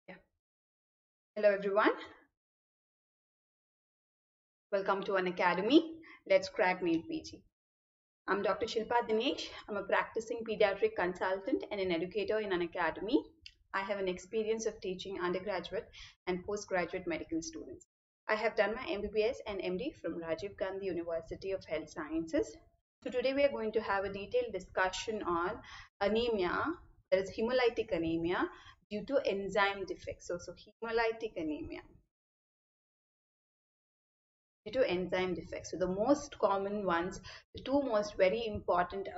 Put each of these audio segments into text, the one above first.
Yeah. Hello everyone, welcome to an academy. Let's crack NEET PG. I'm Dr. Shilpa Dinesh. I'm a practicing pediatric consultant and an educator in an academy. I have an experience of teaching undergraduate and postgraduate medical students. I have done my MBBS and MD from Rajiv Gandhi University of Health Sciences. So today we are going to have a detailed discussion on anemia, that is hemolytic anemia due to enzyme defects. So hemolytic anemia due to enzyme defects. So the most common ones, the two most very important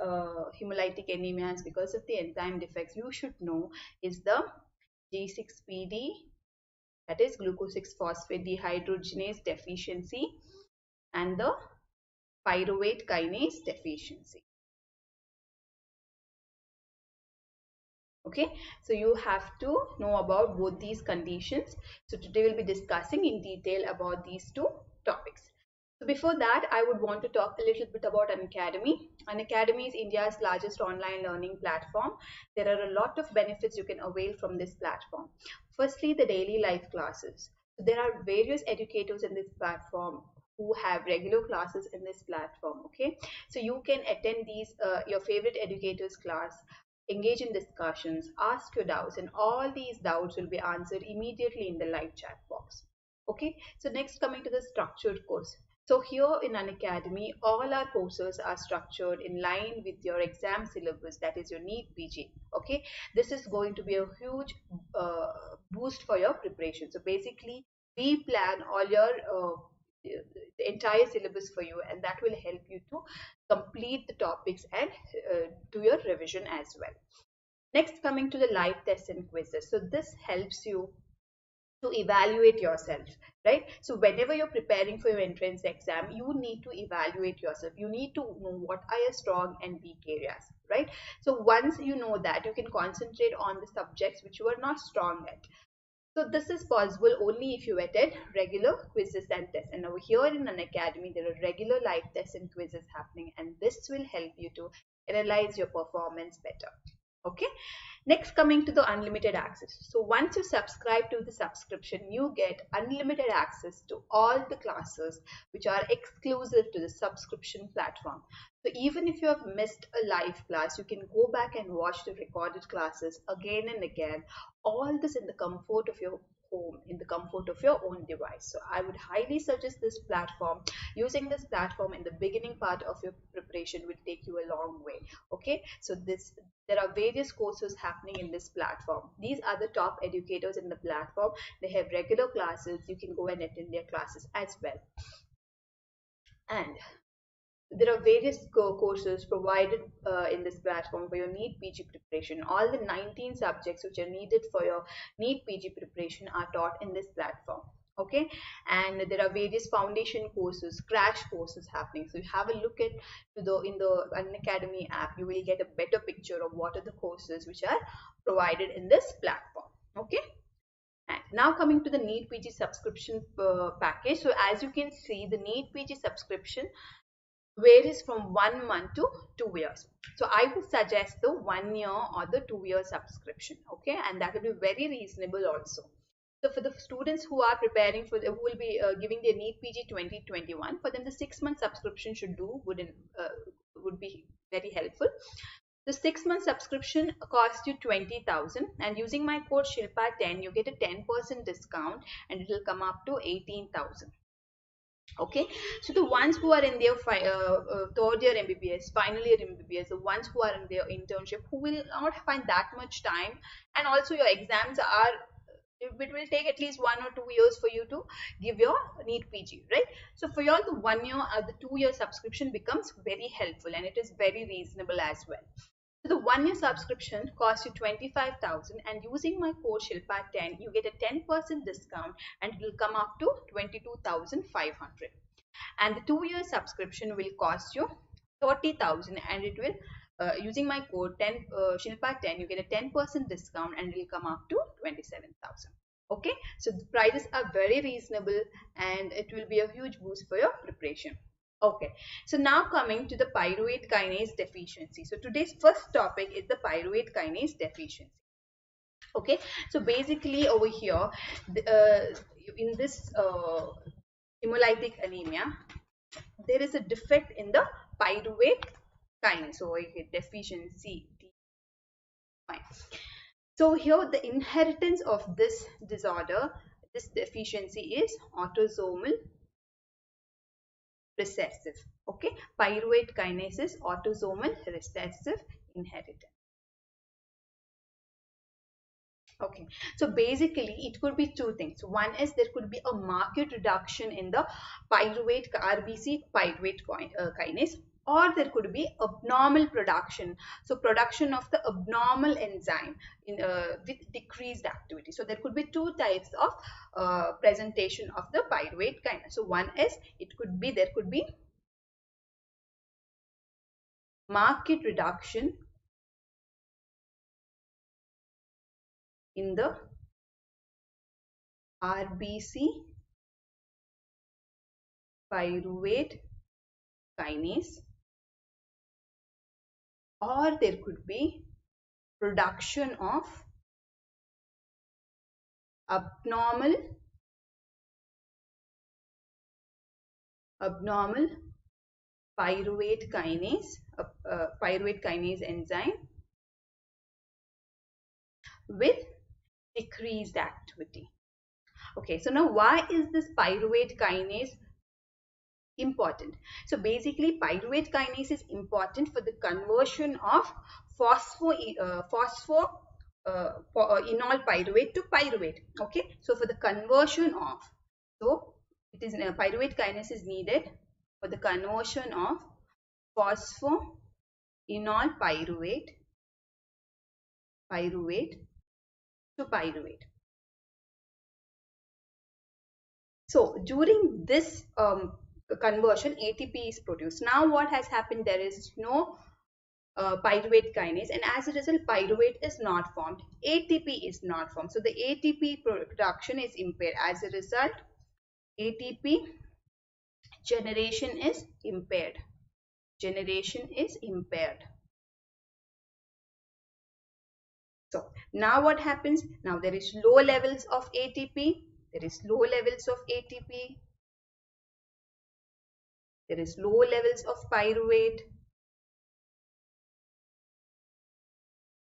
hemolytic anemias because of the enzyme defects you should know is the G6PD, that is glucose 6 phosphate dehydrogenase deficiency, and the pyruvate kinase deficiency. Okay, so you have to know about both these conditions. So today we'll be discussing in detail about these two topics. So before that, I would want to talk a little bit about Unacademy. Unacademy is India's largest online learning platform. There are a lot of benefits you can avail from this platform. Firstly, the daily life classes. So there are various educators in this platform who have regular classes in this platform. Okay, so you can attend these your favorite educators class, engage in discussions, ask your doubts, and all these doubts will be answered immediately in the live chat box. Okay, so next, coming to the structured course. So here in Unacademy, all our courses are structured in line with your exam syllabus, that is your NEET PG. Okay, this is going to be a huge boost for your preparation. So basically, we plan all your the entire syllabus for you, and that will help you to complete the topics and do your revision as well. Next, coming to the live tests and quizzes. So this helps you to evaluate yourself, right? So whenever you're preparing for your entrance exam, you need to evaluate yourself. You need to know what are your strong and weak areas, right? So once you know that, you can concentrate on the subjects which you are not strong at. So this is possible only if you attend regular quizzes and tests. And over here in Unacademy, there are regular live tests and quizzes happening, and this will help you to analyze your performance better. Okay, next, coming to the unlimited access. So once you subscribe to the subscription, you get unlimited access to all the classes which are exclusive to the subscription platform. So even if you have missed a live class, you can go back and watch the recorded classes again and again, all this in the comfort of your home, in the comfort of your own device. So I would highly suggest this platform. Using this platform in the beginning part of your preparation will take you a long way. Okay, so this there are various courses happening in this platform. These are the top educators in the platform. They have regular classes. You can go and attend their classes as well. And there are various courses provided in this platform for your NEET PG preparation. All the 19 subjects which are needed for your NEET PG preparation are taught in this platform. Okay, and there are various foundation courses, crash courses happening. So you have a look at to the in the Unacademy app, you will get a better picture of what are the courses which are provided in this platform. Okay, and now coming to the NEET PG subscription package. So as you can see, the NEET PG subscription varies from 1 month to 2 years. So I would suggest the 1 year or the 2 year subscription. Okay, and that will be very reasonable also. So for the students who are preparing for who will be giving their NEET PG 2021, for them the 6 month subscription should do would be very helpful. The 6 month subscription costs you 20,000, and using my code Shilpa10 you get a 10% discount, and it will come up to 18,000. Okay, so the ones who are in their third year MBBS, final year MBBS, the ones who are in their internship, who will not find that much time, and also your exams are, it will take at least 1 or 2 years for you to give your NEET PG, right? So for you all, the 1 year or the 2 year subscription becomes very helpful, and it is very reasonable as well. So the 1 year subscription costs you 25,000, and using my code Shilpa10 you get a 10% discount, and it will come up to 22,500. And the 2 year subscription will cost you 30,000, and it will using my code 10 Shilpa10 you get a 10% discount, and it will come up to 27,000. Okay, so the prices are very reasonable, and it will be a huge boost for your preparation. Okay, so now coming to the pyruvate kinase deficiency. So today's first topic is the pyruvate kinase deficiency. Okay, so basically over here, in this hemolytic anemia, there is a defect in the pyruvate kinase. So deficiency. Fine. So here the inheritance of this disorder, this deficiency is autosomal recessive. Okay, pyruvate kinase is autosomal recessive inheritance. Okay, so basically it could be two things. One is there could be a marked reduction in the pyruvate RBC pyruvate kinase, or there could be abnormal production. So production of the abnormal enzyme with decreased activity. So there could be two types of presentation of the pyruvate kinase. So one is there could be marked reduction in the RBC pyruvate kinase, or there could be production of abnormal pyruvate kinase enzyme with decreased activity. Okay, so now why is this pyruvate kinase important? So basically pyruvate kinase is important for the conversion of phosphoenol pyruvate to pyruvate. Okay, so for the conversion of, so it is pyruvate kinase is needed for the conversion of phosphoenol pyruvate to pyruvate. So during this conversion, ATP is produced. Now what has happened? There is no pyruvate kinase, and as a result pyruvate is not formed, ATP is not formed. So the ATP production is impaired. As a result, ATP generation is impaired. So now what happens? Now there is low levels of ATP. There is low levels of ATP. There is low levels of pyruvate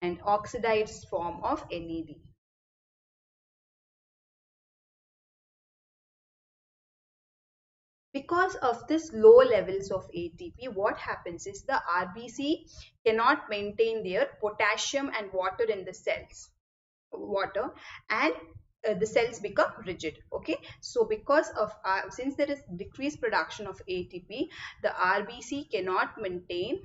and oxidized form of NAD. Because of this low levels of ATP, what happens is the RBC cannot maintain their potassium and water in the cells. And the cells become rigid. Okay, so because of since there is decreased production of ATP, the RBC cannot maintain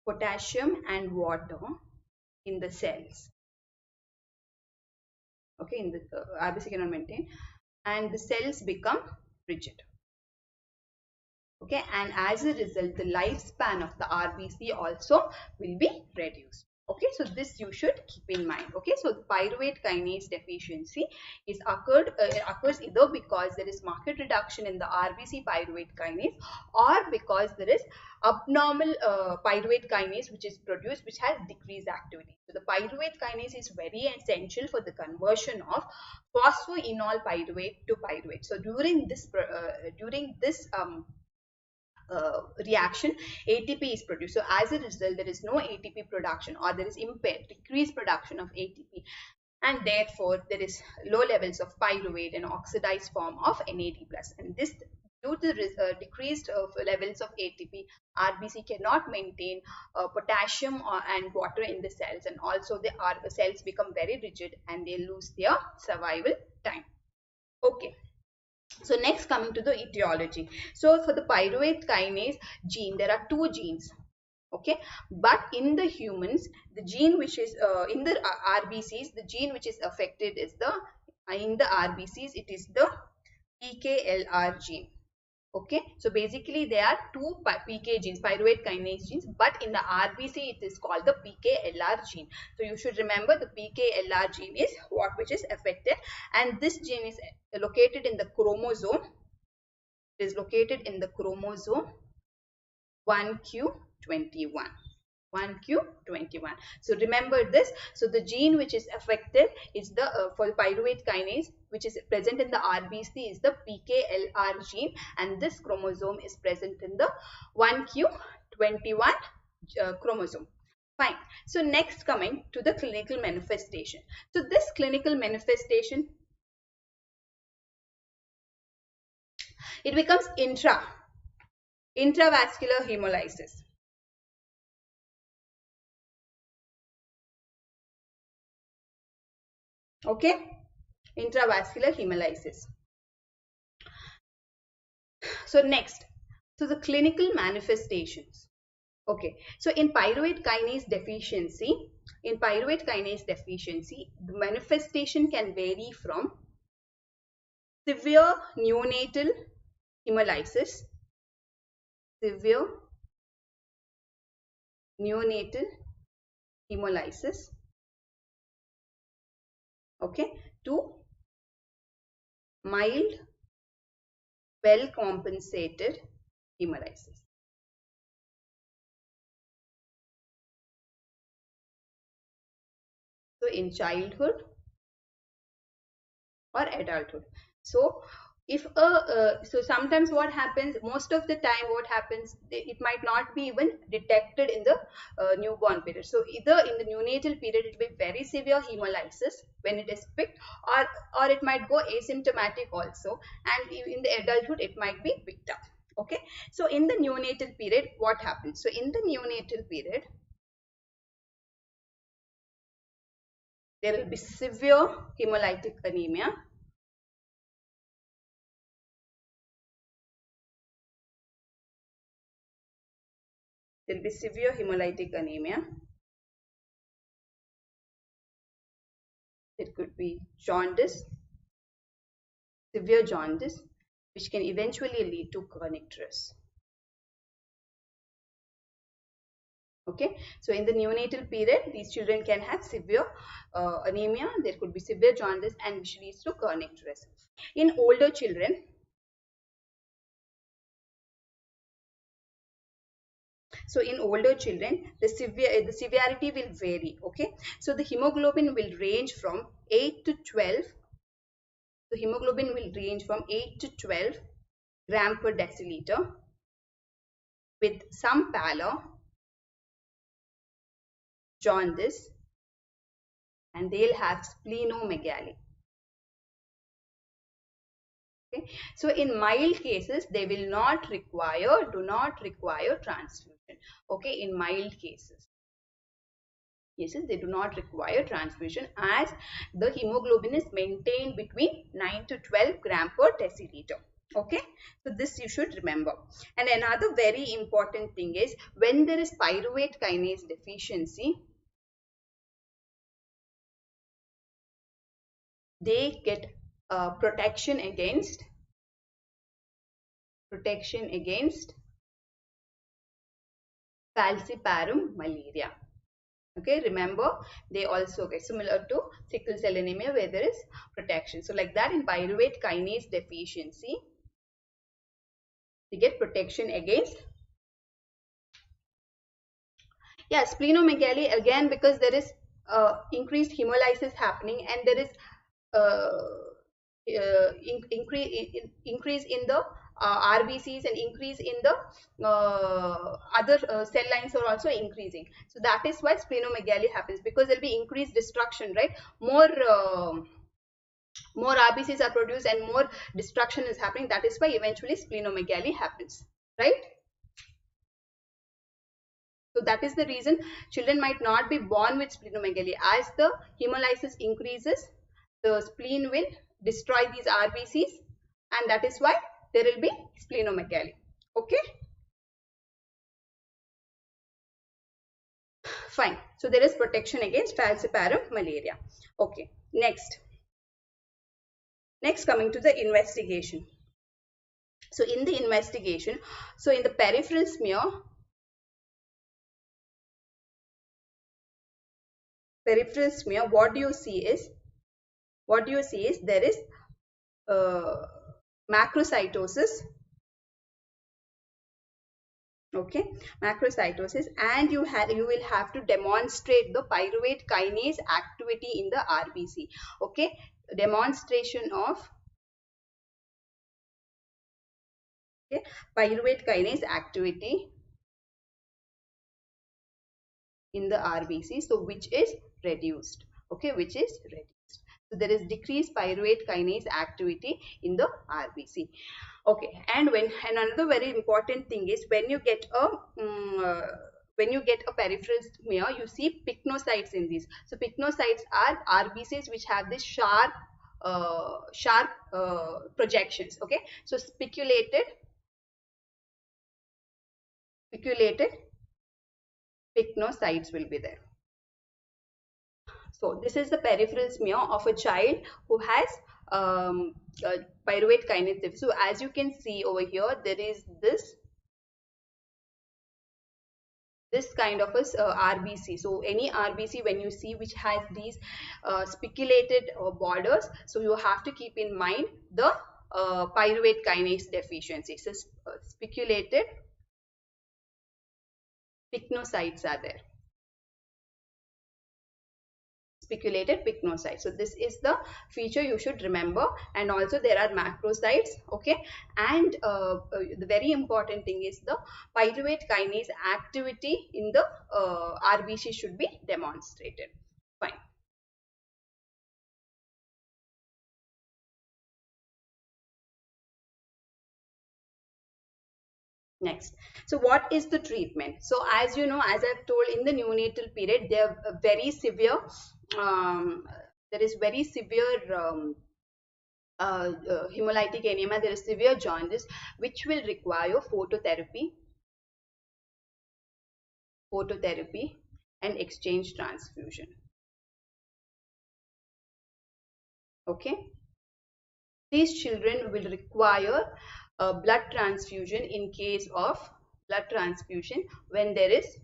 potassium and water in the cells. Okay, in the RBC cannot maintain, and the cells become rigid. Okay, and as a result the lifespan of the RBC also will be reduced. Okay, so this you should keep in mind. Okay, so the pyruvate kinase deficiency occurs either because there is marked reduction in the RBC pyruvate kinase, or because there is abnormal pyruvate kinase which is produced, which has decreased activity. So the pyruvate kinase is very essential for the conversion of phosphoenol pyruvate to pyruvate. So during this reaction, ATP is produced. So as a result, there is no ATP production, or there is decreased production of ATP, and therefore there is low levels of pyruvate and oxidized form of NAD+. And this, due to decreased levels of ATP, RBC cannot maintain potassium and water in the cells, and also the cells become very rigid and they lose their survival time. Okay. So next, coming to the etiology. So for the pyruvate kinase gene, there are two genes. Okay, but in the humans, the gene which is in the RBCs, the gene which is affected is in the RBCs, it is the PKLR gene. Okay, so basically there are two PK genes, pyruvate kinase genes, but in the RBC it is called the PKLR gene. So you should remember the PKLR gene is what which is affected, and this gene is located in the chromosome. It is located in the chromosome 1q21. 1q21. So remember this. So the gene which is affected is the for pyruvate kinase, which is present in the RBC, is the PKLR gene, and this chromosome is present in the 1q21 chromosome. Fine. So next, coming to the clinical manifestation. So this clinical manifestation, it becomes intravascular hemolysis. Okay, intravascular hemolysis. So next, so the clinical manifestations. Okay, so in pyruvate kinase deficiency, the manifestation can vary from severe neonatal hemolysis, severe neonatal hemolysis, okay, to mild, well compensated hemolysis. So in childhood or adulthood. So if so sometimes what happens, most of the time what happens, it might not be even detected in the newborn period. So either in the neonatal period it will be very severe hemolysis when it is picked, or it might go asymptomatic also, and in the adulthood it might be picked up. Okay, so in the neonatal period what happens? So in the neonatal period there will be severe hemolytic anemia. There will be severe hemolytic anemia. It could be jaundice, severe jaundice, which can eventually lead to kernicterus. Okay, so in the neonatal period, these children can have severe anemia. There could be severe jaundice, and which leads to kernicterus. In older children, so in older children, the severity will vary. Okay, so the hemoglobin will range from 8 to 12. The hemoglobin will range from 8 to 12 gram per deciliter, with some pallor, jaundice, and they'll have splenomegaly. Okay, so in mild cases they will not require, do not require transfusion. Okay, in mild cases they do not require transfusion, as the hemoglobin is maintained between 9 to 12 gram per deciliter. Okay, so this you should remember. And another very important thing is, when there is pyruvate kinase deficiency, they get protection against falciparum malaria. Okay, remember, they also get similar to sickle cell anemia, where there is protection. So like that, in pyruvate kinase deficiency, they get protection against splenomegaly, again because there is increased hemolysis happening, and there is increase in the RBCs, and increase in the other cell lines are also increasing. So that is why splenomegaly happens, because there will be increased destruction, right? More RBCs are produced and more destruction is happening. That is why eventually splenomegaly happens, right? So that is the reason children might not be born with splenomegaly. As the hemolysis increases, the spleen will destroy these RBCs, and that is why there will be splenomegaly. Okay, fine. So there is protection against falciparum malaria. Okay, next coming to the investigation. So in the investigation, so in the peripheral smear, what do you see is there is uh, macrocytosis. Okay, macrocytosis, and you will have to demonstrate the pyruvate kinase activity in the RBC. Okay, demonstration of, okay, pyruvate kinase activity in the RBC, so which is reduced. Okay, which is reduced. So there is decreased pyruvate kinase activity in the RBC. Okay, and another very important thing is when you get a peripheral smear, you see pycnocytes in these. So pycnocytes are RBCs which have this sharp projections. Okay, so spiculated pycnocytes will be there. So this is the peripheral smear of a child who has pyruvate kinase deficiency. So as you can see over here, there is this kind of a RBC. So any RBC when you see which has these spiculated borders, so you have to keep in mind the pyruvate kinase deficiency. So spiculated pycnocytes are there. Spiculated pycnocytes. So this is the feature you should remember, and also there are macrocytes. Okay, and the very important thing is the pyruvate kinase activity in the RBC should be demonstrated. Fine. Next, so what is the treatment? So as you know, as I've told, in the neonatal period, they are very severe. Um, there is very severe hemolytic anemia. There is severe jaundice, which will require phototherapy, and exchange transfusion. Okay, these children will require a blood transfusion in case of blood transfusion when there is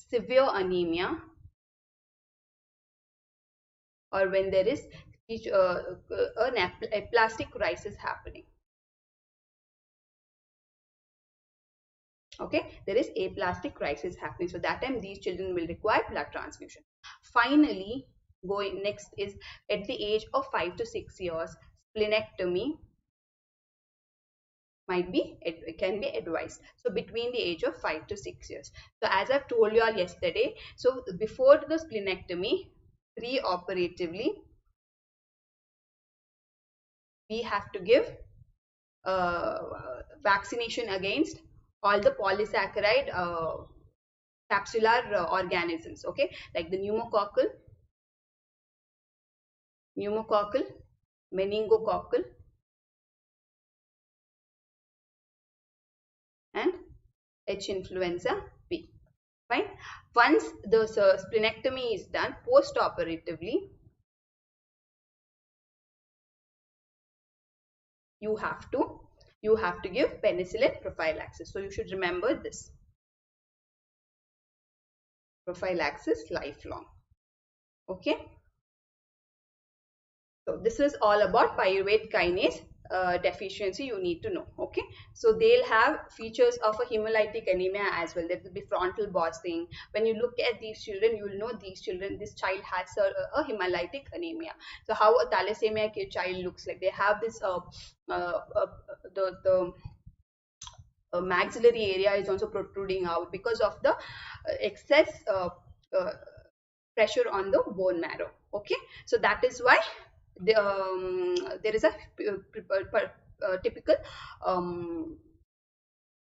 severe anemia, or when there is an aplastic crisis happening. Okay, there is aplastic crisis happening, so that time these children will require blood transfusion. Finally, going next is at the age of 5 to 6 years, splenectomy can be advised. So between the age of 5 to 6 years. So as I've told you all yesterday, so before the splenectomy, pre-operatively, we have to give uh, vaccination against all the polysaccharide capsular organisms. Okay, like the pneumococcal, meningococcal, and H influenza B. Fine. Once the splenectomy is done, post-operatively, you have to give penicillin prophylaxis. So you should remember this. Prophylaxis lifelong. Okay. So this is all about pyruvate kinase deficiency you need to know. Okay, so they'll have features of a hemolytic anemia as well. There will be frontal bossing. When you look at these children, you will know this child has a hemolytic anemia. So how a thalassemia child looks like, they have this the maxillary area is also protruding out because of the excess uh, pressure on the bone marrow. Okay, so that is why there is a typical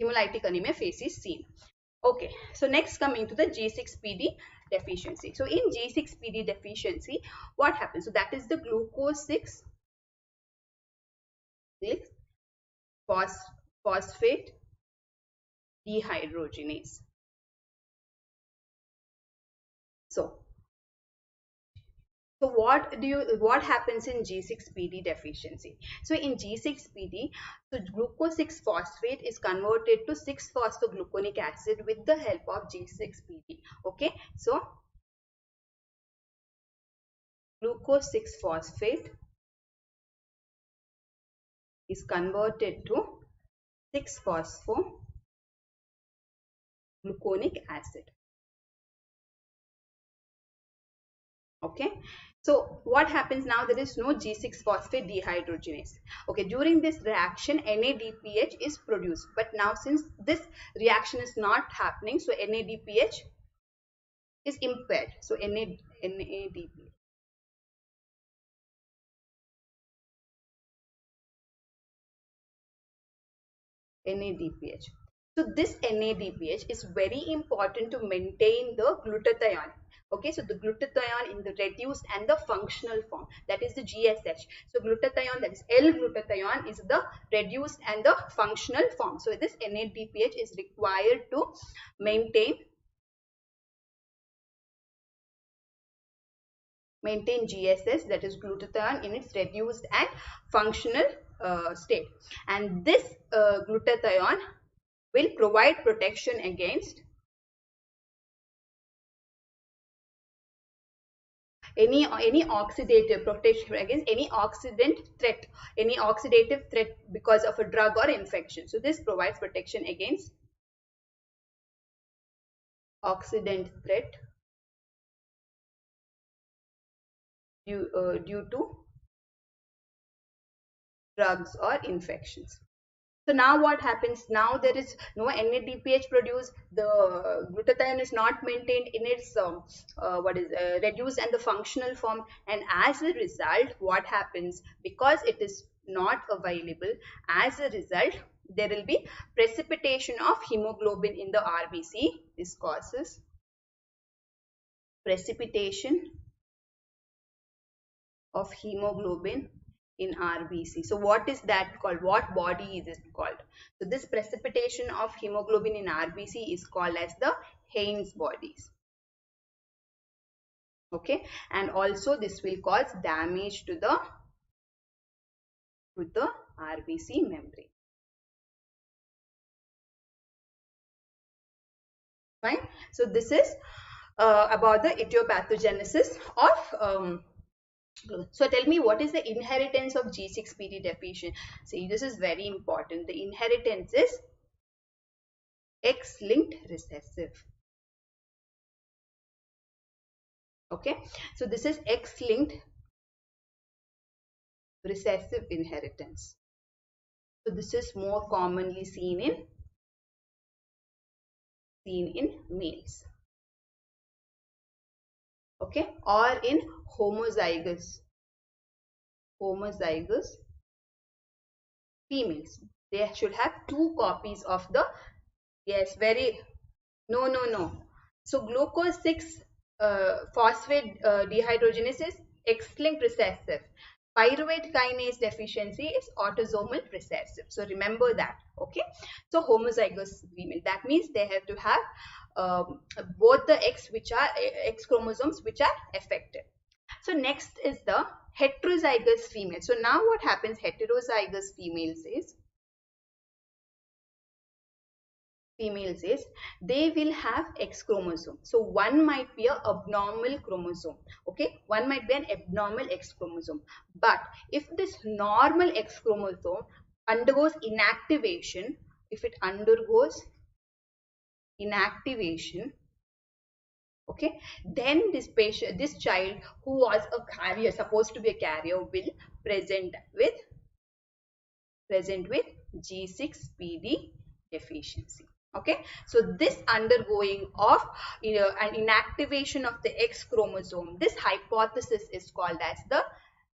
hemolytic anemia phase is seen. Okay, so next coming to the G6PD deficiency. So in G6PD deficiency, what happens? So that is the glucose 6 phosphate dehydrogenase. So So what happens in G6PD deficiency? So in G6PD, so glucose 6 phosphate is converted to 6 phosphogluconic acid with the help of G6PD. Okay, so glucose 6 phosphate is converted to 6 phosphogluconic acid. Okay, so what happens now? There is no G6 phosphate dehydrogenase. Okay, during this reaction NADPH is produced, but now since this reaction is not happening, so NADPH is impaired. So NADPH. NADPH. So this NADPH is very important to maintain the glutathione. Okay, so the glutathione in the reduced and the functional form, that is the GSH. So glutathione, that is L-glutathione, is the reduced and the functional form. So this NADPH is required to maintain GSS, that is glutathione, in its reduced and functional state. And this glutathione will provide protection against any oxidative protection against any oxidative threat because of a drug or infection. So this provides protection against oxidant threat due to drugs or infections. So now what happens? Now there is no NADPH produced. The glutathione is not maintained in its reduced and the functional form. And as a result, what happens? Because it is not available, as a result, there will be precipitation of hemoglobin in the RBC. This causes precipitation of hemoglobin in RBC. So what is that called? What body is it called? So this precipitation of hemoglobin in RBC is called as the Haynes bodies. Okay, and also this will cause damage to the RBC membrane. Fine. So this is about the etiopathogenesis of so tell me, what is the inheritance of G6PD deficiency? See, this is very important. The inheritance is X-linked recessive. Okay, so this is X-linked recessive inheritance. So this is more commonly seen in males. Okay, or in homozygous females. They should have 2 copies of the, yes, very, no. So glucose 6 phosphate dehydrogenase is X-linked recessive. Pyruvate kinase deficiency is autosomal recessive. So remember that. Okay, so homozygous female, that means they have to have both the X chromosomes which are affected. So next is the heterozygous female. So now what happens? Heterozygous females is they will have X chromosome. So one might be an abnormal chromosome. Okay, one might be an abnormal X chromosome. But if this normal X chromosome undergoes inactivation, okay, then this child who was a carrier, supposed to be a carrier, will present with G6PD deficiency. Okay, so this undergoing of an inactivation of the X chromosome, this hypothesis is called as the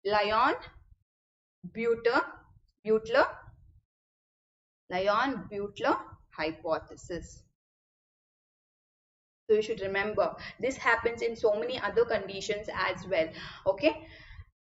Lyon-Buetler hypothesis. So you should remember, this happens in so many other conditions as well. Okay,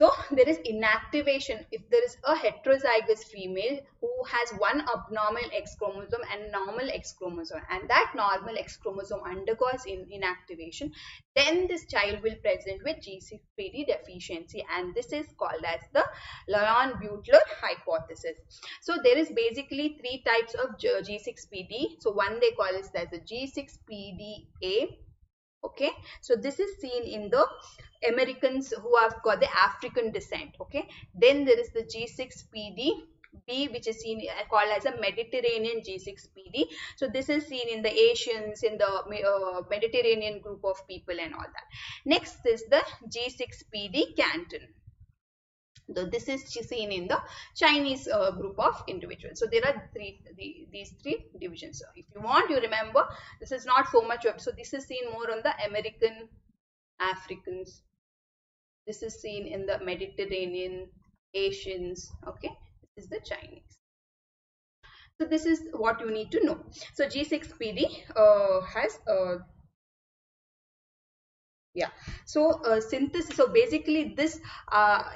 So there is inactivation if there is a heterozygous female who has one abnormal X chromosome and normal X chromosome, and that normal X chromosome undergoes inactivation, then this child will present with G6PD deficiency, and this is called as the Lyon-Butler hypothesis. So there is basically three types of G6PD. So one they call it as the G6PD-A. Okay, so this is seen in the Americans who have got the African descent. Okay, then there is the G6PD B, which is seen called as a Mediterranean G6PD. So this is seen in the Asians, in the Mediterranean group of people and all that. Next is the G6PD Canton. So this is seen in the Chinese group of individuals. So there are these three divisions. So if you want, you remember, this is not so much. So this is seen more on the American, Africans. This is seen in the Mediterranean, Asians. Okay, this is the Chinese. So this is what you need to know. So G6PD has yeah, so synthesis. So basically this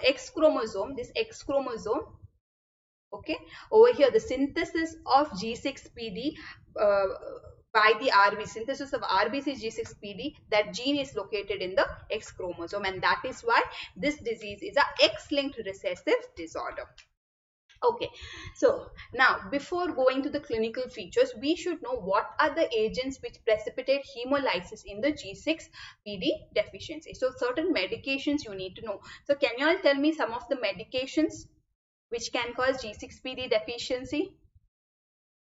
X chromosome, okay, over here the synthesis of G6PD by the RBC, synthesis of RBC G6PD, that gene is located in the X chromosome, and that is why this disease is a X-linked recessive disorder. Okay, so now before going to the clinical features, we should know what are the agents which precipitate hemolysis in the G6PD deficiency. So certain medications you need to know. So can you all tell me some of the medications which can cause G6PD deficiency,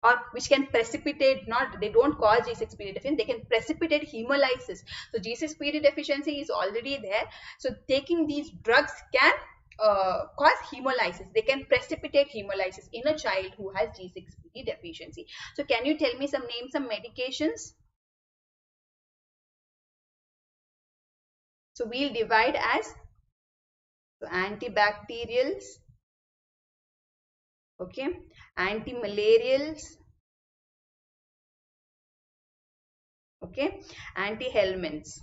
or which can precipitate, not they don't cause G6PD deficiency, they can precipitate hemolysis. So G6PD deficiency is already there, so taking these drugs can cause hemolysis. They can precipitate hemolysis in a child who has G6PD deficiency. So can you tell me some names, some medications? So we'll divide as antibacterials, okay, antimalarials, okay, antihelminths,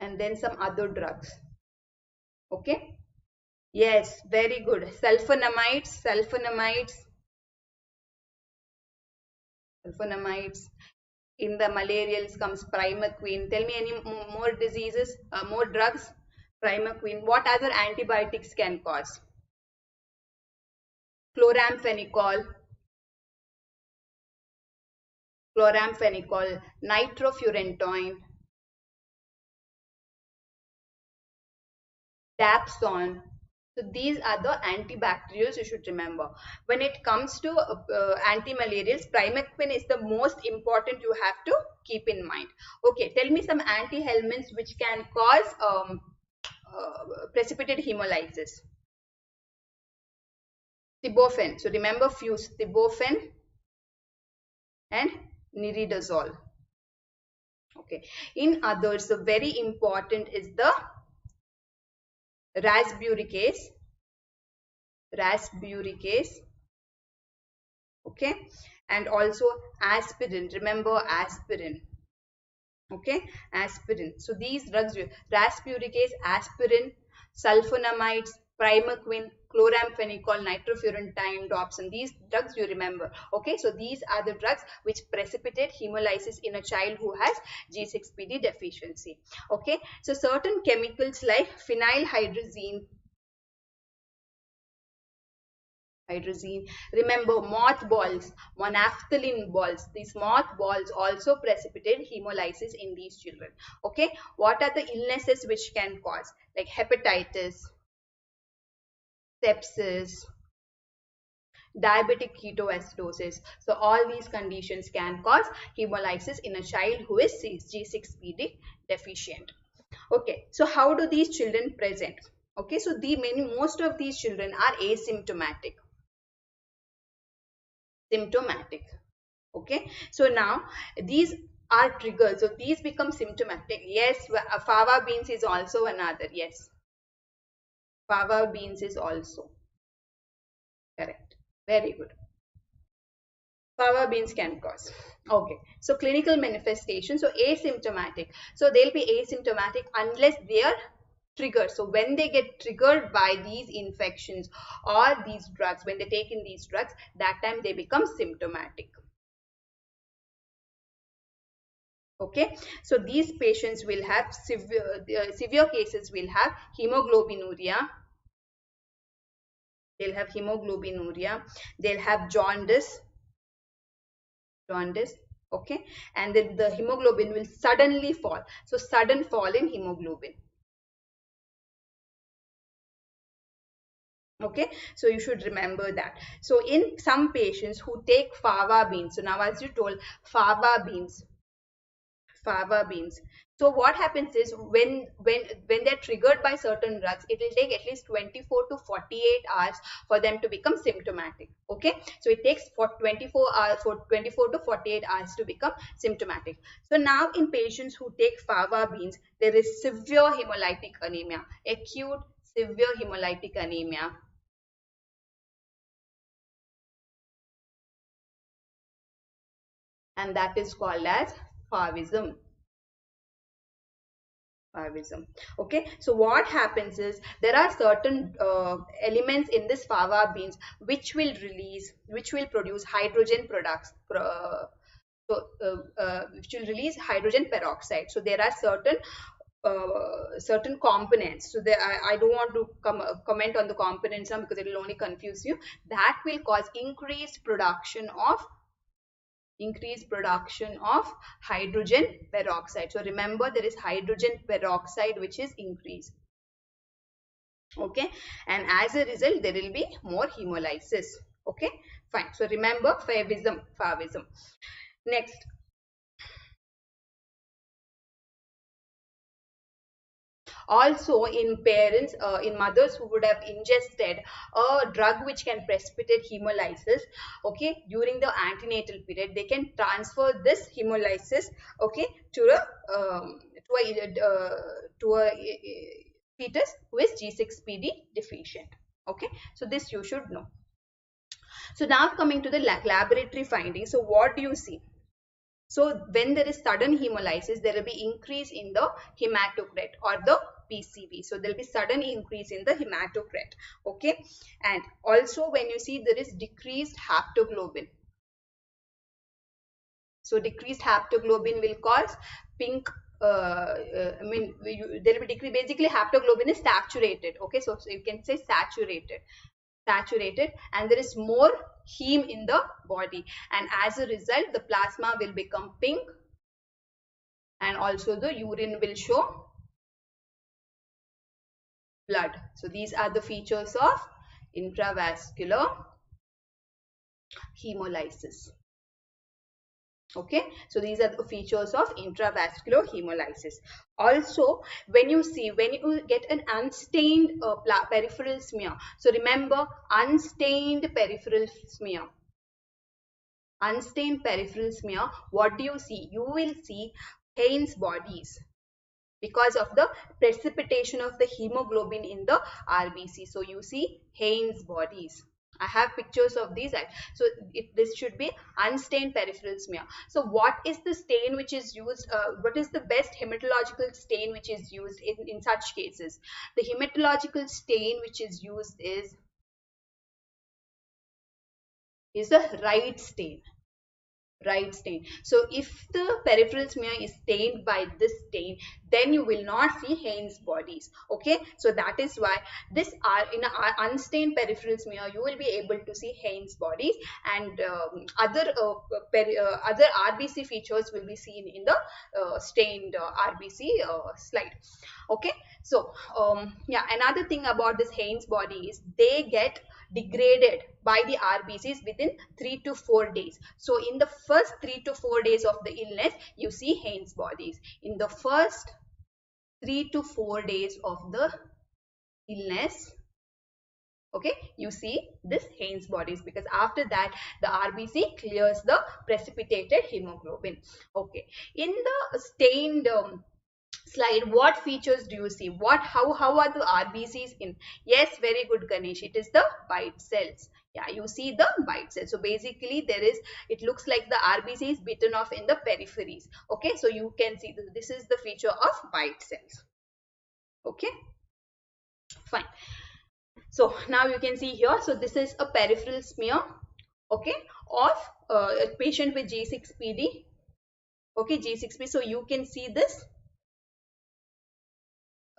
and then some other drugs. Okay, yes, very good. Sulfonamides, in the malarials comes primaquine. Tell me any more diseases, more drugs. Primaquine. What other antibiotics can cause? Chloramphenicol, nitrofurantoin, dapsone. So these are the antibacterials you should remember. When it comes to antimalarials, primaquine is the most important you have to keep in mind. Okay, tell me some antihelminths which can cause precipitate hemolysis. Thibofen. So remember fuse thibofen and nirindazole. Okay. In others, the very important is the rasburicase. Okay, and also aspirin. Remember aspirin. Okay, aspirin. So these drugs, rasburicase, aspirin, sulfonamides, primaquine, chloramphenicol, nitrofurantoin, dapsone, these drugs you remember. Okay, so these are the drugs which precipitate hemolysis in a child who has G6PD deficiency. Okay, so certain chemicals like phenylhydrazine, remember mothballs, monaphthalene balls, these mothballs also precipitate hemolysis in these children. Okay, what are the illnesses which can cause, like hepatitis, sepsis, diabetic ketoacidosis? So all these conditions can cause hemolysis in a child who is G6PD deficient. Okay, so how do these children present? Okay, so most of these children are asymptomatic. Okay, so now these are triggered, so these become symptomatic. Yes, fava beans is also another. Yes, fava beans is also correct. Very good. Fava beans can cause. Okay, so clinical manifestation, so asymptomatic. So they'll be asymptomatic unless they are triggered. So when they get triggered by these infections or these drugs, when they take in these drugs, that time they become symptomatic. Okay, so these patients will have severe cases will have hemoglobinuria. They'll have hemoglobinuria. They'll have jaundice. Okay, and then the hemoglobin will suddenly fall. So sudden fall in hemoglobin. Okay, so you should remember that. So in some patients who take fava beans, so now as you told, fava beans, fava beans. So what happens is when they're triggered by certain drugs, it will take at least 24 to 48 hours for them to become symptomatic. Okay, so it takes for 24 hours, for 24 to 48 hours to become symptomatic. So now in patients who take fava beans, there is severe hemolytic anemia, acute severe hemolytic anemia, and that is called as favism. Favism. Okay, so what happens is there are certain elements in this fava beans which will produce hydrogen products, which will release hydrogen peroxide. So there are certain components. So I don't want to comment on the components now because it will only confuse you. That will cause increased production of hydrogen peroxide. So remember, there is hydrogen peroxide which is increased. Okay, and as a result there will be more hemolysis. Okay, fine. So remember favism. Next, also in parents, in mothers who would have ingested a drug which can precipitate hemolysis, okay, during the antenatal period, they can transfer this hemolysis, okay, to a fetus who is G6PD deficient. Okay, so this you should know. So now coming to the laboratory findings. So what do you see? So when there is sudden hemolysis, there will be increase in the hematocrit or the PCV. So there will be sudden increase in the hematocrit. Okay. And also when you see there is decreased haptoglobin. So decreased haptoglobin will cause pink. There will be decrease. Basically, haptoglobin is saturated. Okay. So you can say saturated, and there is more heme in the body, and as a result the plasma will become pink, and also the urine will show blood. So these are the features of intravascular hemolysis. Okay, so these are the features of intravascular hemolysis. Also, when you get an unstained peripheral smear, so remember, unstained peripheral smear, what do you see? You will see Haynes bodies because of the precipitation of the hemoglobin in the RBC. So you see Haynes bodies. I have pictures of these. So this should be unstained peripheral smear. So what is the stain which is used? What is the best hematological stain which is used in such cases? The hematological stain which is used is a right stain. Right stain. So if the peripheral smear is stained by this stain, then you will not see Haynes bodies. Okay, so that is why this are in an unstained peripheral smear you will be able to see Haynes bodies, and other RBC features will be seen in the stained RBC slide. Okay, so yeah, another thing about this Haynes body is they get degraded by the RBCs within 3 to 4 days. So in the first 3 to 4 days of the illness, you see Haynes bodies. In the first 3 to 4 days of the illness, okay, you see this Haynes bodies, because after that the RBC clears the precipitated hemoglobin. Okay, in the stained slide, what features do you see? How are the RBCs in? Yes, very good, Ganesh. It is the bite cells. Yeah, you see the bite cells. So basically, it looks like the RBC is bitten off in the peripheries. Okay, so you can see this is the feature of bite cells. Okay, fine. So now you can see here. So this is a peripheral smear. Okay, of a patient with G6PD. Okay, G6PD. So you can see this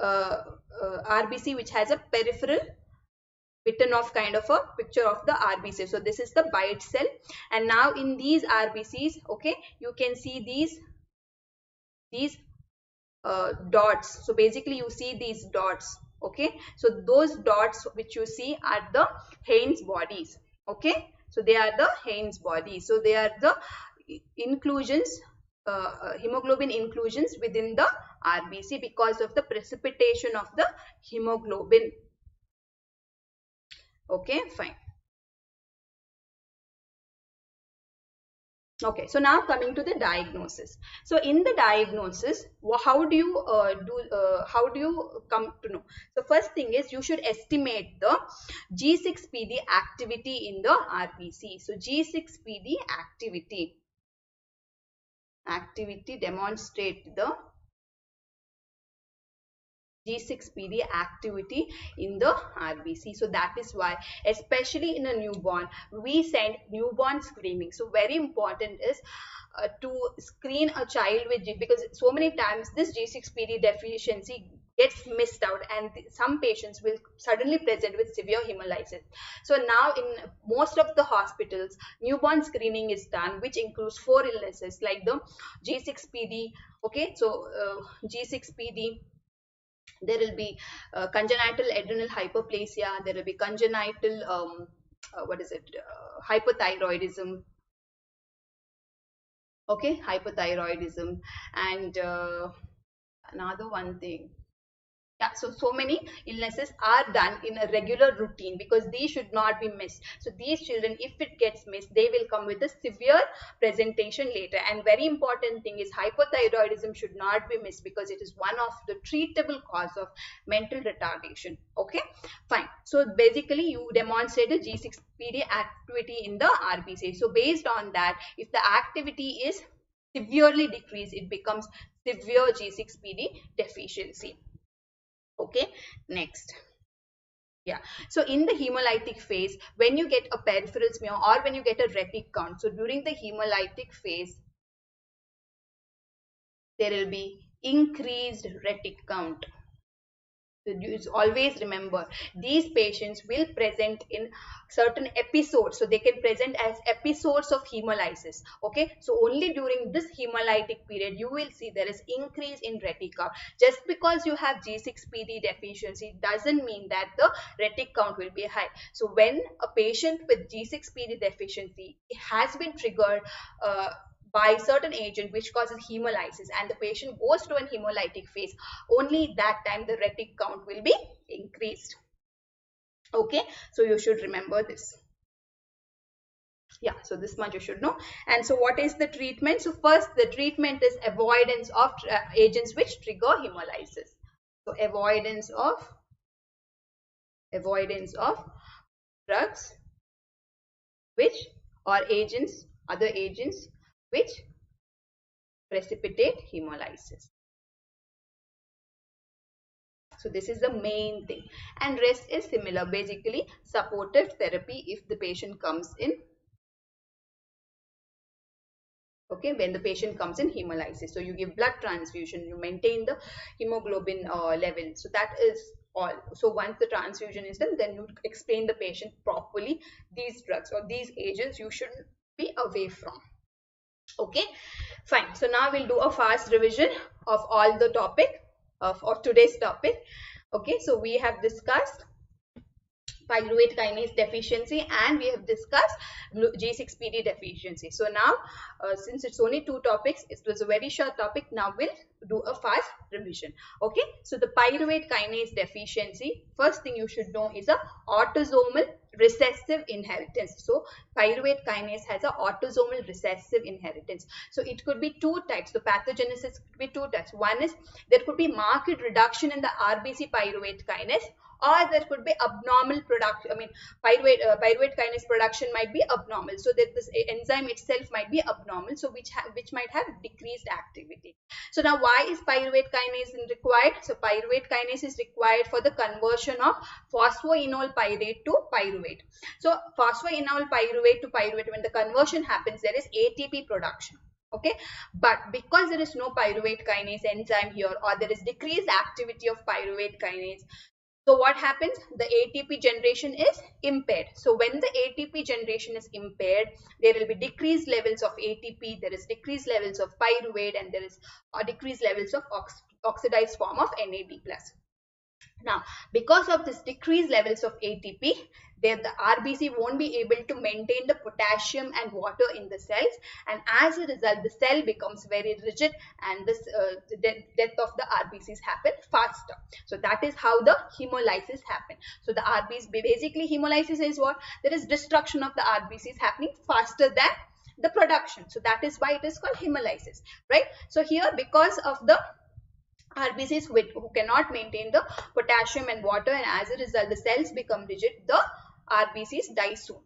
RBC which has a peripheral bitten off kind of a picture of the RBC. So this is the bite cell, and now in these RBCs, okay, you can see these dots. So basically you see these dots. Okay, so those dots which you see are the Haynes bodies. Okay, so they are the Haynes bodies. So they are the inclusions, hemoglobin inclusions within the RBC because of the precipitation of the hemoglobin. Okay, fine. Okay, so now coming to the diagnosis. So in the diagnosis, how do you come to know? So first thing is you should estimate the G6PD activity in the RBC. So G6PD activity demonstrate the G6PD activity in the RBC. So that is why, especially in a newborn, we send newborn screening. So very important is to screen a child with because so many times this G6PD deficiency gets missed out, and some patients will suddenly present with severe hemolysis. So now in most of the hospitals, newborn screening is done, which includes 4 illnesses like the G6PD. Okay, so G6PD, there will be congenital adrenal hyperplasia, there will be congenital hypothyroidism. Okay, hypothyroidism, and another one thing. Yeah, so many illnesses are done in a regular routine because these should not be missed. So these children, if it gets missed, they will come with a severe presentation later. And very important thing is hypothyroidism should not be missed because it is one of the treatable cause of mental retardation. Okay, fine. So basically you demonstrate a G6PD activity in the RBC. So based on that, if the activity is severely decreased, it becomes severe G6PD deficiency. Okay, next. Yeah, so in the hemolytic phase, when you get a peripheral smear or when you get a retic count, so during the hemolytic phase, there will be increased retic count. So you always remember, these patients will present in certain episodes. So they can present as episodes of hemolysis. Okay, so only during this hemolytic period you will see there is increase in retic count. Just because you have G6PD deficiency doesn't mean that the retic count will be high. So when a patient with G6PD deficiency has been triggered by certain agent which causes hemolysis, and the patient goes to an hemolytic phase, only that time the retic count will be increased. Okay, so you should remember this. Yeah, so this much you should know. And so what is the treatment? So first, the treatment is avoidance of agents which trigger hemolysis. So avoidance of drugs which, or agents, other agents which precipitate hemolysis. So this is the main thing, and rest is similar, basically supportive therapy if the patient comes in. Okay, when the patient comes in hemolysis, so you give blood transfusion, you maintain the hemoglobin level. So that is all. So once the transfusion is done, then you explain the patient properly these drugs or these agents you should be away from. Okay, fine. So now we'll do a fast revision of all the topic of today's topic. Okay, so we have discussed pyruvate kinase deficiency, and we have discussed G6PD deficiency. So now, since it's only two topics, it was a very short topic. Now we'll do a fast revision. Okay, so the pyruvate kinase deficiency, first thing you should know is a autosomal recessive inheritance. So pyruvate kinase has a autosomal recessive inheritance. So it could be two types. The pathogenesis could be two types. One is there could be marked reduction in the RBC pyruvate kinase, or there could be abnormal production. I mean, pyruvate kinase production might be abnormal, so that this enzyme itself might be abnormal, so which might have decreased activity. So now, why is pyruvate kinase required? So pyruvate kinase is required for the conversion of phosphoenol pyrate to pyruvate. So phosphoenol pyruvate to pyruvate, when the conversion happens, there is ATP production. Okay, but because there is no pyruvate kinase enzyme here, or there is decreased activity of pyruvate kinase, so what happens? The ATP generation is impaired. So when the ATP generation is impaired, there will be decreased levels of ATP, there is decreased levels of pyruvate, and there is decreased levels of oxidized form of NAD+. Now, because of this decreased levels of ATP, the RBC won't be able to maintain the potassium and water in the cells, and as a result, the cell becomes very rigid, and this death of the RBCs happen faster. So that is how the hemolysis happen. So the RBC, basically hemolysis is what? There is destruction of the RBCs happening faster than the production. So that is why it is called hemolysis, right? So here, because of the RBCs who cannot maintain the potassium and water, and as a result the cells become rigid, the RBCs die soon.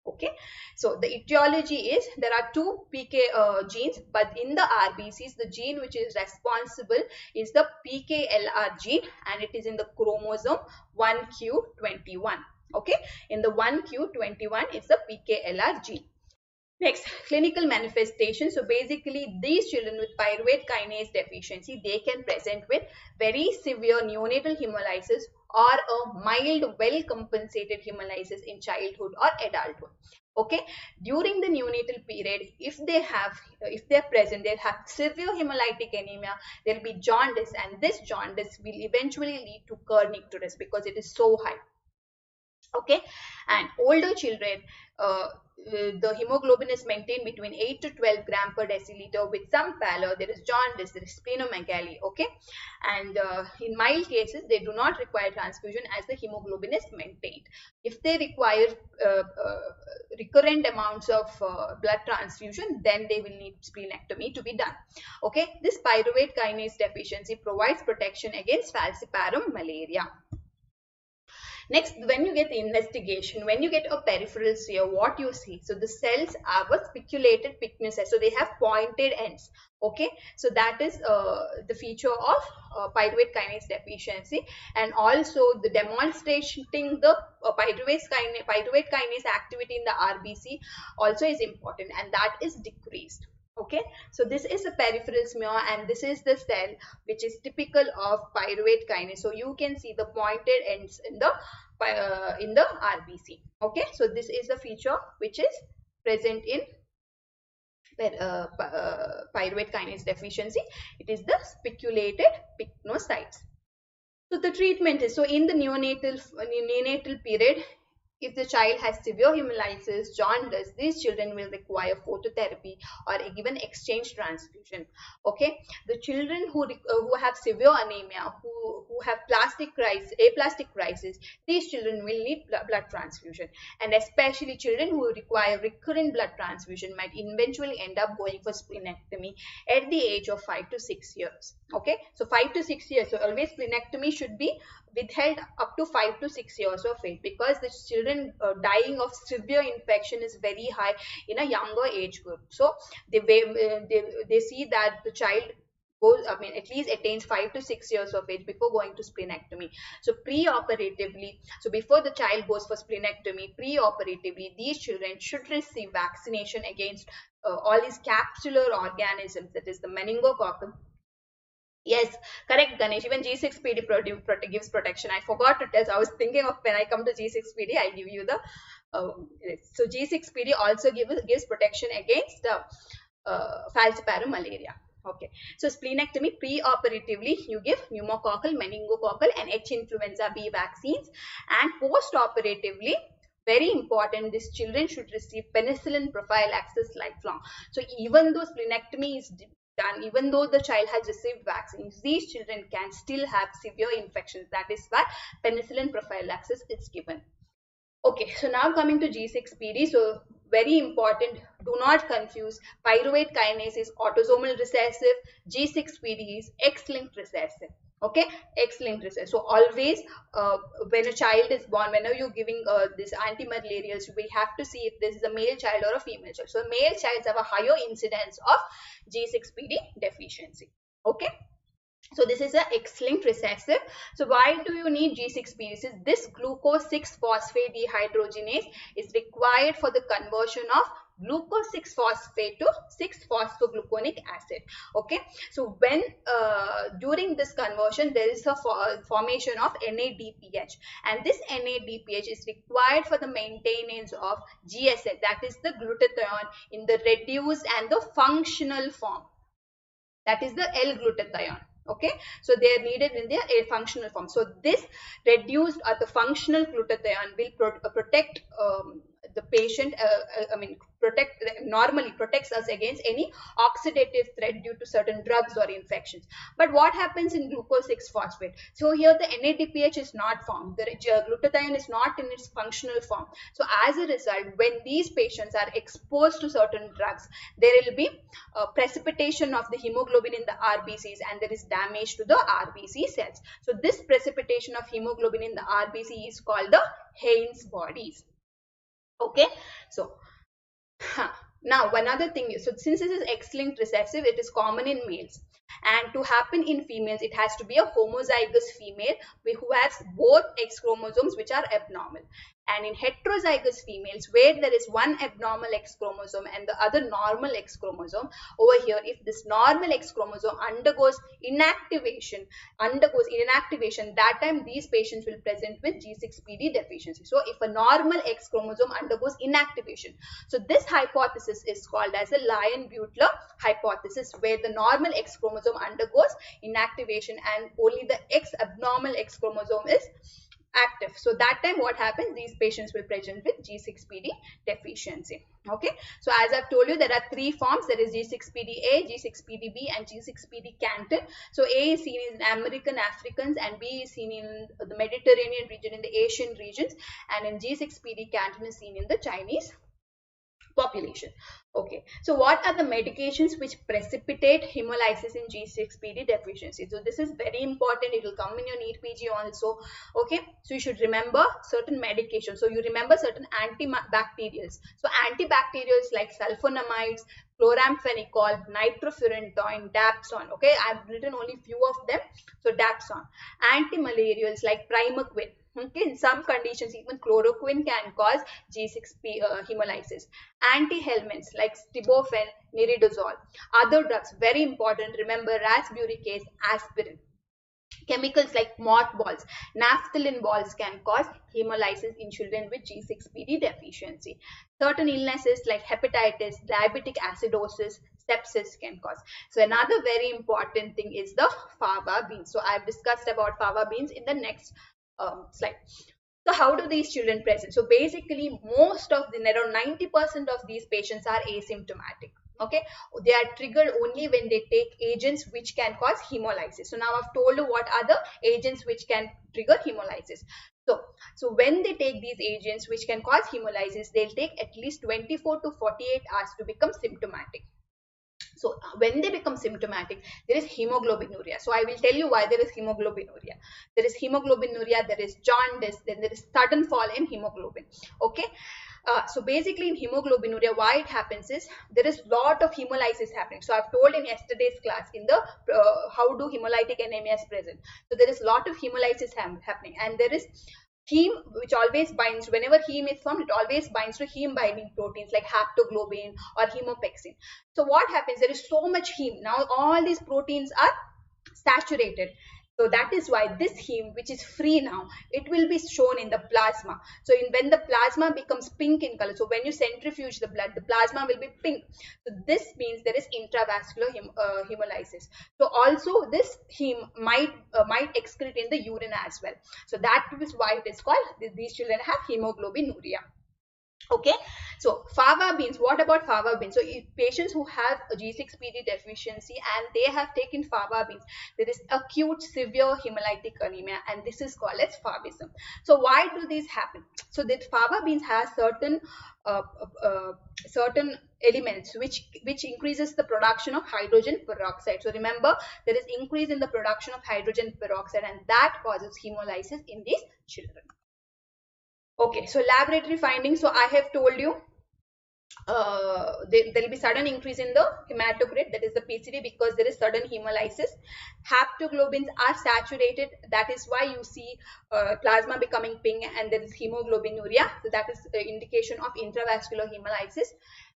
Okay, so the etiology is there are two PK genes, but in the RBCs the gene which is responsible is the PKLR gene, and it is in the chromosome 1q21. Okay, in the 1q21 is the PKLR gene. Next, clinical manifestation. So basically, these children with pyruvate kinase deficiency, they can present with very severe neonatal hemolysis or a mild, well-compensated hemolysis in childhood or adulthood. Okay, during the neonatal period, if they're present, they'll have severe hemolytic anemia, there'll be jaundice, and this jaundice will eventually lead to kernicterus because it is so high. Okay, and older children, the hemoglobin is maintained between 8 to 12 gram per deciliter with some pallor, there is jaundice, there is splenomegaly. Okay, and in mild cases they do not require transfusion as the hemoglobin is maintained. If they require recurrent amounts of blood transfusion, then they will need splenectomy to be done. Okay, this pyruvate kinase deficiency provides protection against falciparum malaria. Next, when you get the investigation, when you get a peripheral sear, what you see? So the cells have a spiculated pyknocyte, so they have pointed ends. Okay, so that is the feature of pyruvate kinase deficiency, and also the demonstrating the pyruvate kinase activity in the RBC also is important, and that is decreased. Okay, so this is a peripheral smear, and this is the cell which is typical of pyruvate kinase. So you can see the pointed ends in the RBC. Okay, so this is a feature which is present in pyruvate kinase deficiency. It is the spiculated pyknocytes. So the treatment is, so in the neonatal period, if the child has severe hemolysis, jaundice, these children will require phototherapy or even exchange transfusion. Okay, the children who have severe anemia, who have aplastic crisis, these children will need blood transfusion, and especially children who require recurrent blood transfusion might eventually end up going for splenectomy at the age of 5 to 6 years. Okay, so 5 to 6 years. So always splenectomy should be withheld up to 5 to 6 years of age, because the children dying of severe infection is very high in a younger age group. So they see that the child goes, I mean, at least attains 5 to 6 years of age before going to splenectomy. So pre-operatively, so before the child goes for splenectomy, pre-operatively, these children should receive vaccination against all these capsular organisms, that is the meningococcus. Yes, correct, Ganesh. Even G6PD gives protection. I forgot to tell. So I was thinking of when I come to G6PD, I'll give you the. So G6PD also gives protection against falciparum malaria. Okay, so splenectomy, pre-operatively you give pneumococcal, meningococcal and H influenza B vaccines, and post-operatively, very important, these children should receive penicillin prophylaxis lifelong. So even though splenectomy is done, even though the child has received vaccines, these children can still have severe infections. That is why penicillin prophylaxis is given. Okay, so now coming to G6PD. So very important, do not confuse. Pyruvate kinase is autosomal recessive, G6PD is X-linked recessive. Okay, X-linked recessive. So always when a child is born, whenever you're giving this antimalarials, we have to see if this is a male child or a female child. So male childs have a higher incidence of G6PD deficiency. Okay. So this is a X-linked recessive. So why do you need G6PD? This glucose 6-phosphate dehydrogenase is required for the conversion of glucose 6-phosphate to 6-phosphogluconic acid. Okay, so when during this conversion there is a formation of NADPH, and this NADPH is required for the maintenance of GSH, that is the glutathione, in the reduced and the functional form, that is the L-glutathione. Okay, so they are needed in their functional form. So this reduced or the functional glutathione will protect the patient, normally protects us against any oxidative threat due to certain drugs or infections. But what happens in glucose 6-phosphate? So here the NADPH is not formed, the glutathione is not in its functional form. So as a result, when these patients are exposed to certain drugs, there will be precipitation of the hemoglobin in the RBCs, and there is damage to the RBC cells. So this precipitation of hemoglobin in the RBC is called the Heinz bodies. Okay, so now one other thing is, so since this is X-linked recessive, it is common in males, and to happen in females it has to be a homozygous female who has both X chromosomes which are abnormal. And in heterozygous females, where there is one abnormal X chromosome and the other normal X chromosome, over here if this normal X chromosome undergoes inactivation, that time these patients will present with G6PD deficiency. So if a normal X chromosome undergoes inactivation, so this hypothesis is called as a Lion-Butler hypothesis, where the normal X chromosome undergoes inactivation and only the abnormal X chromosome is active. So that time what happens, these patients will present with G6PD deficiency. Okay, so as I've told you, there are three forms. There is G6PD-A, G6PD-B and G6PD-Canton. So A is seen in American Africans and B is seen in the Mediterranean region, in the Asian regions, and in G6PD-Canton is seen in the Chinese population. Okay, so what are the medications which precipitate hemolysis in G6PD deficiency? So this is very important, it will come in your NEET PG also. Okay, so you should remember certain medications. So you remember certain antibacterials. So antibacterials like sulfonamides, chloramphenicol, nitrofurantoin, dapsone. Okay, I've written only few of them. So dapsone. Antimalarials like primaquine. Okay, in some conditions even chloroquine can cause G6P hemolysis. Antihelminths like stibofen, niridazole. Other drugs, very important, remember rasburicase, aspirin. Chemicals like mothballs, naphthalene balls can cause hemolysis in children with G6PD deficiency. Certain illnesses like hepatitis, diabetic acidosis, sepsis can cause. So another very important thing is the fava beans. So I've discussed about fava beans in the next slide. So how do these children present? So basically most of the, around 90% of these patients are asymptomatic. Okay, they are triggered only when they take agents which can cause hemolysis. So now I've told you what are the agents which can trigger hemolysis. So when they take these agents which can cause hemolysis, they'll take at least 24 to 48 hours to become symptomatic. So when they become symptomatic, there is hemoglobinuria. So I will tell you why there is hemoglobinuria. There is hemoglobinuria, there is jaundice, then there is sudden fall in hemoglobin. Okay. So basically in hemoglobinuria, why it happens is there is lot of hemolysis happening. So I've told in yesterday's class in the how do hemolytic anemias present. So there is lot of hemolysis happening, and there is heme which always binds, whenever heme is formed, it always binds to heme binding proteins like haptoglobin or hemopexin. So what happens, there is so much heme, now all these proteins are saturated, So that is why this heme, which is free now, it will be shown in the plasma. So when the plasma becomes pink in color, so when you centrifuge the blood, the plasma will be pink. So this means there is intravascular hemolysis. So also this heme might excrete in the urine as well. So that is why it is called, these children have hemoglobinuria. Okay, so fava beans, what about fava beans? So if patients who have a G6PD deficiency and they have taken fava beans, there is acute severe hemolytic anemia, and this is called as favism. So why do these happen? So that fava beans has uh, certain elements which increases the production of hydrogen peroxide. So remember, there is increase in the production of hydrogen peroxide, and that causes hemolysis in these children. Okay, so laboratory findings. So I have told you there will be sudden increase in the hematocrit, that is the PCD, because there is sudden hemolysis. Haptoglobins are saturated, that is why you see plasma becoming pink, and there is hemoglobinuria. So that is indication of intravascular hemolysis.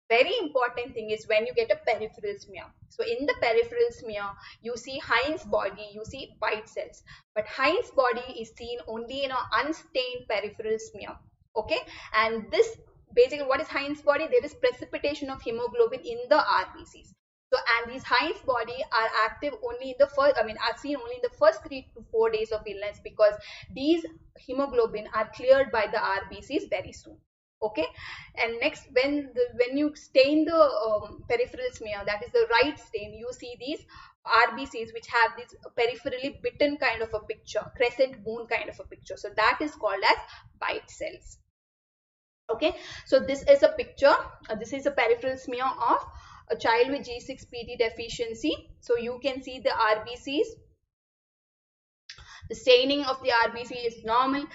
Very important thing is when you get a peripheral smear. So in the peripheral smear, you see Heinz body, you see white cells, but Heinz body is seen only in an unstained peripheral smear. Okay, and this, basically what is Heinz body? There is precipitation of hemoglobin in the RBCs. So, and these Heinz body are active only in the first, are seen only in the first 3 to 4 days of illness, because these hemoglobin are cleared by the RBCs very soon. Okay, and next, when you stain the peripheral smear, that is the right stain, you see these RBCs which have this peripherally bitten kind of a picture, crescent moon kind of a picture. So that is called as white cells. Okay, so this is a picture, this is a peripheral smear of a child with G6PD deficiency. So you can see the RBCs, the staining of the RBC is normal.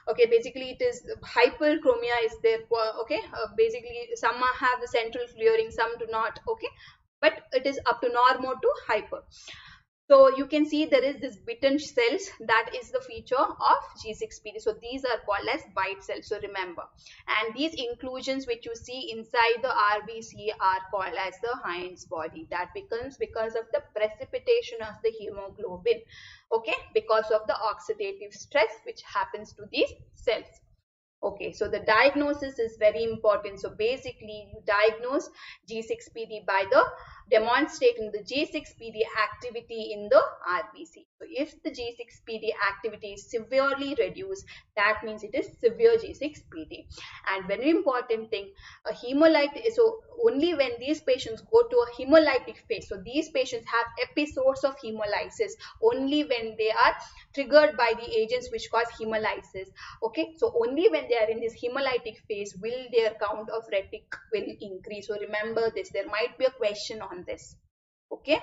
Okay, basically it is hyperchromia is there. Okay, basically some have the central clearing, some do not. Okay, but it is up to normal to hyper. So you can see there is this bitten cells, that is the feature of G6PD. So these are called as white cells, so remember. And these inclusions which you see inside the RBC are called as the Heinz body. That becomes because of the precipitation of the hemoglobin. Okay, because of the oxidative stress which happens to these cells. Okay, so the diagnosis is very important. So basically you diagnose G6PD by the demonstrating the G6PD activity in the RBC. So if the G6PD activity is severely reduced, that means it is severe G6PD. And very important thing, a hemolytic, so only when these patients go to a hemolytic phase, so these patients have episodes of hemolysis only when they are triggered by the agents which cause hemolysis. Okay, so only when they are in this hemolytic phase will their count of retic will increase. So remember this, there might be a question on this. Okay,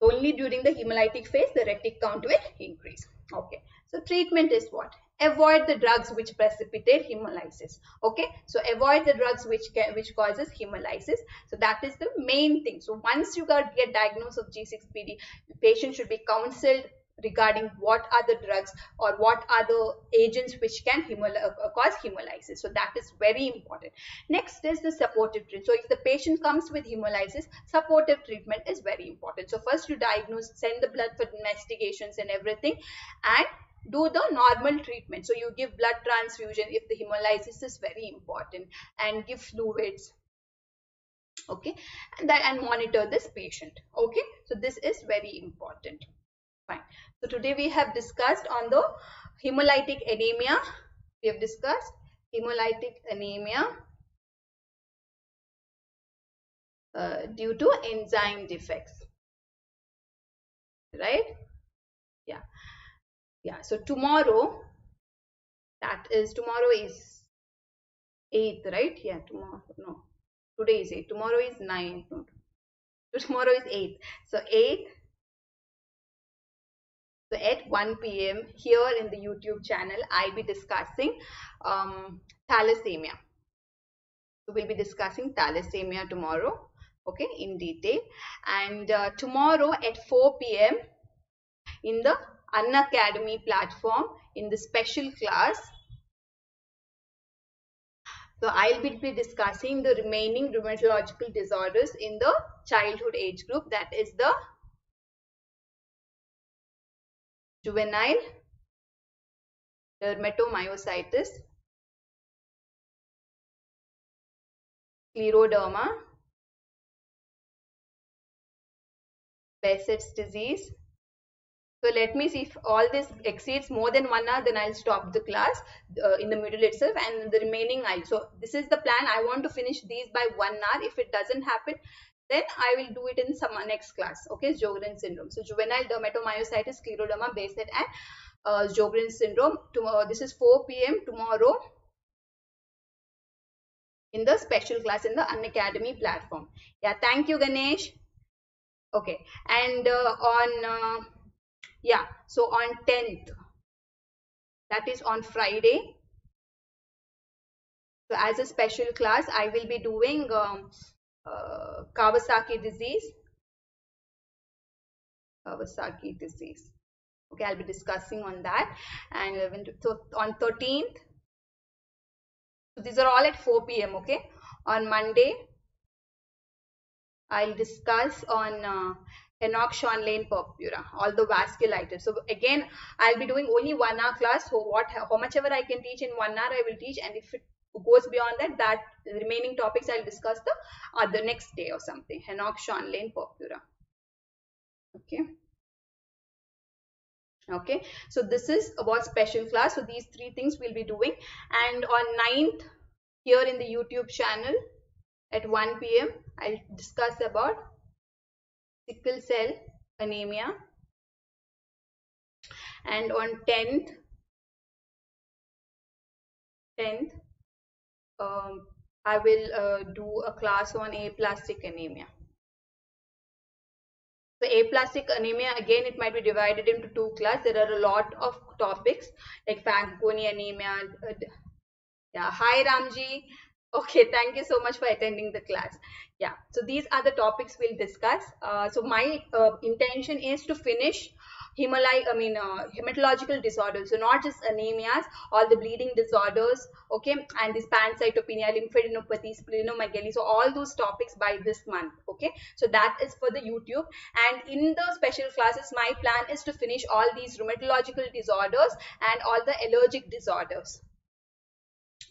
only during the hemolytic phase the retic count will increase. Okay, so treatment is what? Avoid the drugs which precipitate hemolysis. Okay, so avoid the drugs which causes hemolysis. So that is the main thing. So once you get diagnosed of G6PD, the patient should be counseled regarding what are the drugs or what are the agents which can cause hemolysis. So that is very important. Next is the supportive treatment. So if the patient comes with hemolysis, supportive treatment is very important. So first you diagnose, send the blood for investigations and everything, and do the normal treatment. So you give blood transfusion if the hemolysis is very important, and give fluids. Okay, and monitor this patient. Okay, so this is very important. Fine. So today we have discussed on the hemolytic anemia. We have discussed hemolytic anemia due to enzyme defects. Right? Yeah. Yeah. So tomorrow is 8th, right? Yeah, tomorrow. No. Today is 8th. Tomorrow is 9th. No. Tomorrow is 8th. So 8th. So at 1 p.m. here in the YouTube channel, I'll be discussing thalassemia. So we'll be discussing thalassemia tomorrow, okay, in detail. And tomorrow at 4 p.m. in the Unacademy platform in the special class, so I'll be discussing the remaining rheumatological disorders in the childhood age group, that is the juvenile dermatomyositis, scleroderma, Behcet's disease. So let me see if all this exceeds more than 1 hour, then I'll stop the class in the middle itself, and the remaining so this is the plan. I want to finish these by 1 hour. If it doesn't happen, then I will do it in some next class. Okay, Sjogren's syndrome. So juvenile dermatomyositis, scleroderma, Behcet, and Sjogren's syndrome. Tomorrow, this is 4 p.m. tomorrow in the special class in the Unacademy platform. Yeah, thank you, Ganesh. Okay, and yeah, so on 10th, that is on Friday, so as a special class I will be doing Kawasaki disease. Okay, I'll be discussing on that. And so on 13th, so these are all at 4 p.m. okay. On Monday I'll discuss on Henoch-Schönlein purpura, all the vasculitis. So again, I'll be doing only 1 hour class. So how much ever I can teach in 1 hour, I will teach. And if it goes beyond that, the remaining topics I'll discuss the next day or something. Henoch-Schönlein purpura. Okay. Okay. So this is about special class. So these 3 things we'll be doing. And on 9th, here in the YouTube channel at 1 p.m, I'll discuss about sickle cell anemia. And on 10th, I will do a class on aplastic anemia. So aplastic anemia, again, it might be divided into 2 classes. There are a lot of topics like Fanconi anemia. Yeah, hi Ramji. Okay, thank you so much for attending the class. Yeah, so these are the topics we'll discuss. So my intention is to finish hematological disorders. So not just anemias, all the bleeding disorders, okay, and this pancytopenia, lymphadenopathy, splenomegaly. So all those topics by this month, okay. So that is for the YouTube. And in the special classes, my plan is to finish all these rheumatological disorders and all the allergic disorders.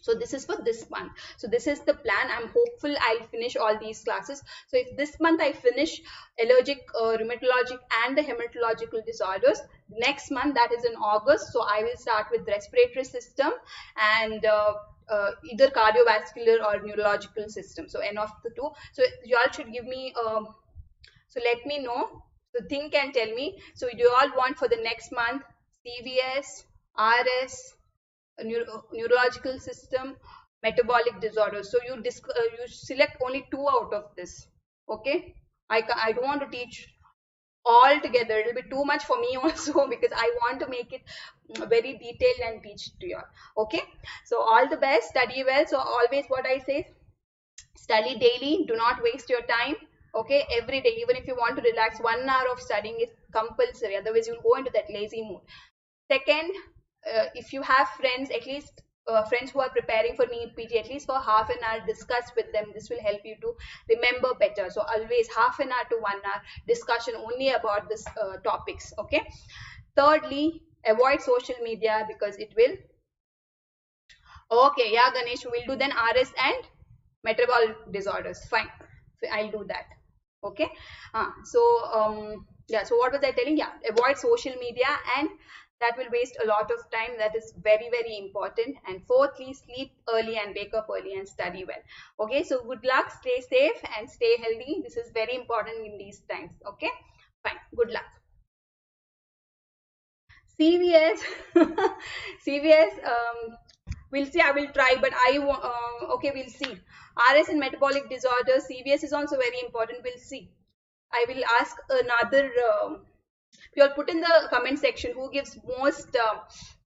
So this is for this month. So this is the plan. I'm hopeful I'll finish all these classes. So if this month I finish allergic, rheumatologic and the hematological disorders, next month, that is in August, so I will start with respiratory system and either cardiovascular or neurological system. So N of the 2. So you all should give me, so let me know. So think and tell me. So do you all want for the next month CVS, RS, neurological system, metabolic disorders? So you select only 2 out of this, okay. I don't want to teach all together. It will be too much for me also, because I want to make it very detailed and teach to you all, okay. So all the best, study well. So always what I say, study daily, do not waste your time, okay. Every day, even if you want to relax, 1 hour of studying is compulsory, otherwise you'll go into that lazy mood. Second, if you have friends, at least friends who are preparing for NEET PG, at least for half an hour, discuss with them. This will help you to remember better. So always half an hour to 1 hour discussion only about this topics, okay. Thirdly, avoid social media because it will, okay, yeah, Ganesh, we'll do then RS and metabolic disorders. Fine, so I'll do that, okay. Yeah, so what was I telling? Yeah, avoid social media, and that will waste a lot of time. That is very, very important. And fourthly, sleep early and wake up early and study well. Okay, so good luck, stay safe and stay healthy. This is very important in these times. Okay, fine, good luck. CVS, CVS, we'll see. I will try, but okay, we'll see. RS and metabolic disorders, CVS is also very important. We'll see. I will ask another. You'll put in the comment section who gives most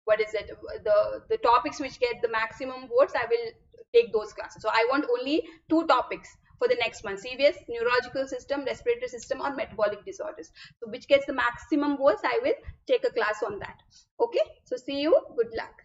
what is it, the topics which get the maximum votes. I will take those classes. So I want only 2 topics for the next month: CVS, neurological system, respiratory system, or metabolic disorders. So which gets the maximum votes, I will take a class on that. Okay, so see you, good luck.